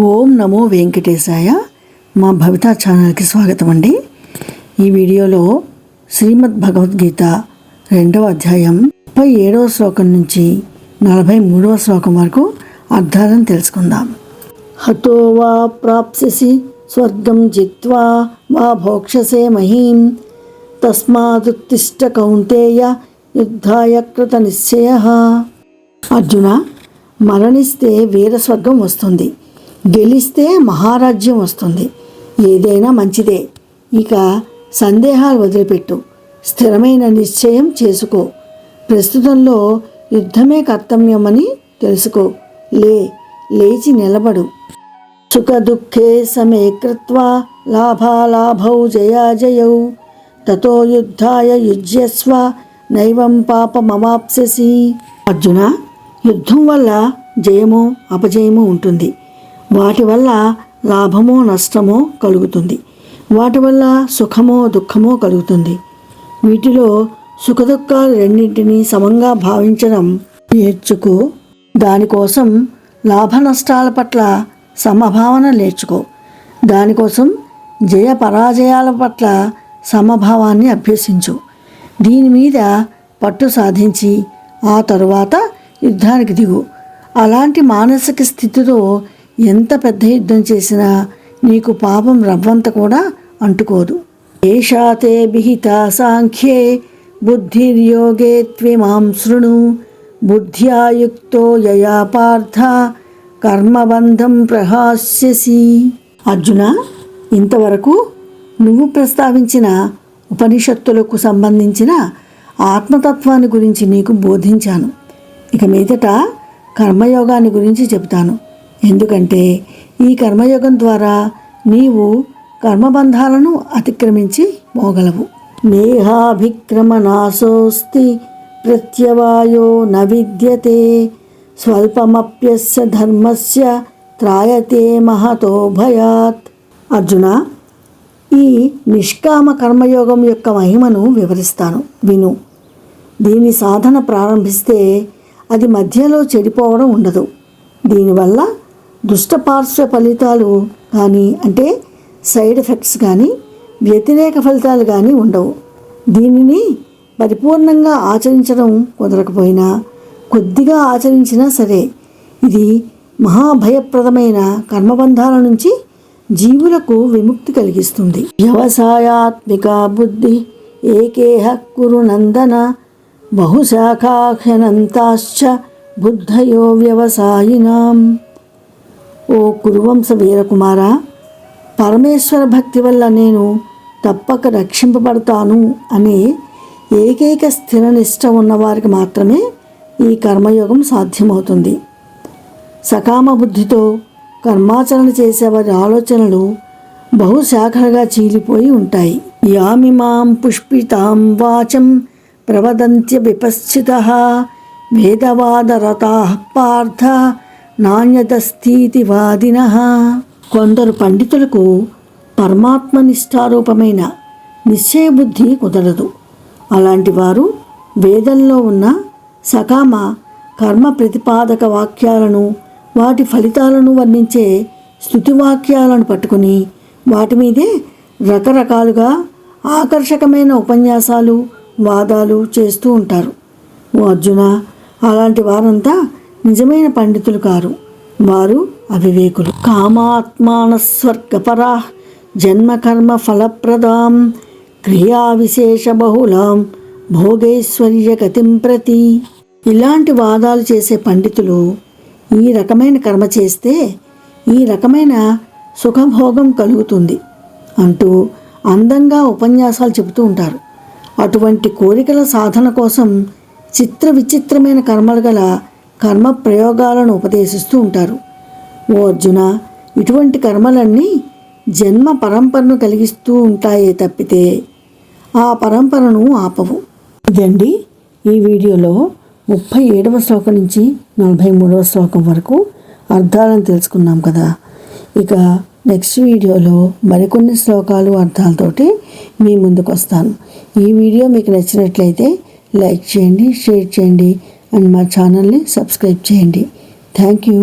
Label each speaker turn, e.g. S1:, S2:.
S1: ఓం నమో వెంకటేశాయ. మా భవిత ఛానల్కి స్వాగతం అండి. ఈ వీడియోలో శ్రీమద్ భగవద్గీత 2వ అధ్యాయం 37వ శ్లోకం నుంచి 43వ శ్లోకం వరకు అర్థాలను తెలుసుకుందాం. హతో వా ప్రాప్స్యసి స్వర్గం జిత్వా వా భోక్షసే మహీం తస్మాదుత్తిష్ట కౌంతేయ యుద్ధాయ కృత నిశ్చయః. అర్జున, మరణిస్తే వీరస్వర్గం వస్తుంది, గెలిస్తే మహారాజ్యం వస్తుంది. ఏదైనా మంచిదే. ఇక సందేహాలు వదిలిపెట్టు, స్థిరమైన నిశ్చయం చేసుకో. ప్రస్తుతంలో యుద్ధమే కర్తవ్యమని తెలుసుకో. లేచి నిలబడు. సుఖ దుఃఖే సమే కృత్వా లాభాలాభౌ జయాజయౌ తతో యుద్ధాయ యుజ్యస్వ నైవం పాపమవాప్స్యసి. అర్జున, యుద్ధం వల్ల జయమో అపజయమో ఉంటుంది. వాటి వల్ల లాభమో నష్టమో కలుగుతుంది. వాటి వల్ల సుఖమో దుఃఖమో కలుగుతుంది. వీటిలో సుఖదుఖాలు రెండింటినీ సమంగా భావించడం నేర్చుకో. దానికోసం లాభ నష్టాల పట్ల సమభావన నేర్చుకో. దానికోసం జయ పరాజయాల పట్ల సమభావాన్ని అభ్యసించు. దీని మీద పట్టు సాధించి ఆ తరువాత యుద్ధానికి దిగు. అలాంటి మానసిక స్థితితో ఎంత పెద్ద యుద్ధం చేసినా నీకు పాపం రవ్వంత కూడా అంటుకోదు. ఏషాతే విహితా సాంఖ్యే బుద్ధిర్యోగే త్విమాం శృణు బుద్ధ్యా యుక్తో యయా పార్థ కర్మబంధం ప్రహాస్యసి. అర్జున, ఇంతవరకు నువ్వు ప్రస్తావించిన ఉపనిషత్తులకు సంబంధించిన ఆత్మతత్వాన్ని గురించి నీకు బోధించాను. ఇక మీదట కర్మయోగాన్ని గురించి చెబుతాను. ఎందుకంటే ఈ కర్మయోగం ద్వారా నీవు కర్మబంధాలను అతిక్రమించి పోగలవు. నేహాభిక్రమనాశోస్తి ప్రత్యవాయో న విద్యతే స్వల్పమప్యస్య ధర్మస్య త్రాయతే మహతో భయాత్. అర్జున, ఈ నిష్కామ కర్మయోగం యొక్క మహిమను వివరిస్తాను, విను. దీని సాధన ప్రారంభిస్తే అది మధ్యలో చెడిపోవడం ఉండదు. దీనివల్ల దుష్టపార్శ్వ ఫలితాలు కానీ, అంటే సైడ్ ఎఫెక్ట్స్ కానీ, వ్యతిరేక ఫలితాలు కానీ ఉండవు. దీనిని పరిపూర్ణంగా ఆచరించడం కుదరకపోయినా కొద్దిగా ఆచరించినా సరే ఇది మహాభయప్రదమైన కర్మబంధాల నుంచి జీవులకు విముక్తి కలిగిస్తుంది. వ్యవసాయాత్మిక బుద్ధి ఏకేహ కురు నందన బహుశాఖాహ్యనంతాశ్చ బుద్ధయో వ్యవసాయినాం. ఓ కురువంశ వీరకుమార, పరమేశ్వర భక్తి వల్ల నేను తప్పక రక్షింపబడతాను అనే ఏకైక స్థిర నిష్ట ఉన్నవారికి మాత్రమే ఈ కర్మయోగం సాధ్యమవుతుంది. సకామ బుద్ధితో కర్మాచరణ చేసేవారి ఆలోచనలు బహుశాఖలుగా చీలిపోయి ఉంటాయి. యామిమాం పుష్పితాం వాచం ప్రవదంత్య విపశ్చితః వేదవాదరతాః పార్థ నాణ్యతస్థితివాదినః. కొందరు పండితులకు పరమాత్మ నిష్ఠారూపమైన నిశ్చయబుద్ధి కుదరదు. అలాంటి వారు వేదంలో ఉన్న సకామ కర్మ ప్రతిపాదక వాక్యాలను, వాటి ఫలితాలను వర్ణించే స్తుతివాక్యాలను పట్టుకుని వాటి మీదే రకరకాలుగా ఆకర్షకమైన ఉపన్యాసాలు, వాదాలు చేస్తూ ఉంటారు. ఓ అర్జున, అలాంటి వారంతా నిజమైన పండితులు కారు, వారు అవివేకులు. కామాత్మానస్వర్గపరా జన్మకర్మ ఫలప్రదాం క్రియా విశేష బహుళాం భోగైశ్వర్య గతిం ప్రతి. ఇలాంటి వాదాలు చేసే పండితులు ఈ రకమైన కర్మ చేస్తే ఈ రకమైన సుఖభోగం కలుగుతుంది అంటూ అందంగా ఉపన్యాసాలు చెబుతూ ఉంటారు. అటువంటి కోరికల సాధన కోసం చిత్ర విచిత్రమైన కర్మలు గల కర్మ ప్రయోగాలను ఉపదేశిస్తూ ఉంటారు. ఓ అర్జున, ఇటువంటి కర్మలన్నీ జన్మ పరంపరను కలిగిస్తూ ఉంటాయే తప్పితే ఆ పరంపరను ఆపవు. ఇదండి ఈ వీడియోలో 37వ శ్లోకం నుంచి 43వ శ్లోకం వరకు అర్థాలను తెలుసుకున్నాం కదా. ఇక నెక్స్ట్ వీడియోలో మరికొన్ని శ్లోకాలు అర్థాలతోటి మీ ముందుకు వస్తాను. ఈ వీడియో మీకు నచ్చినట్లయితే లైక్ చేయండి, షేర్ చేయండి అండ్ మా ఛానల్ని సబ్స్క్రైబ్ చేయండి. Thank you.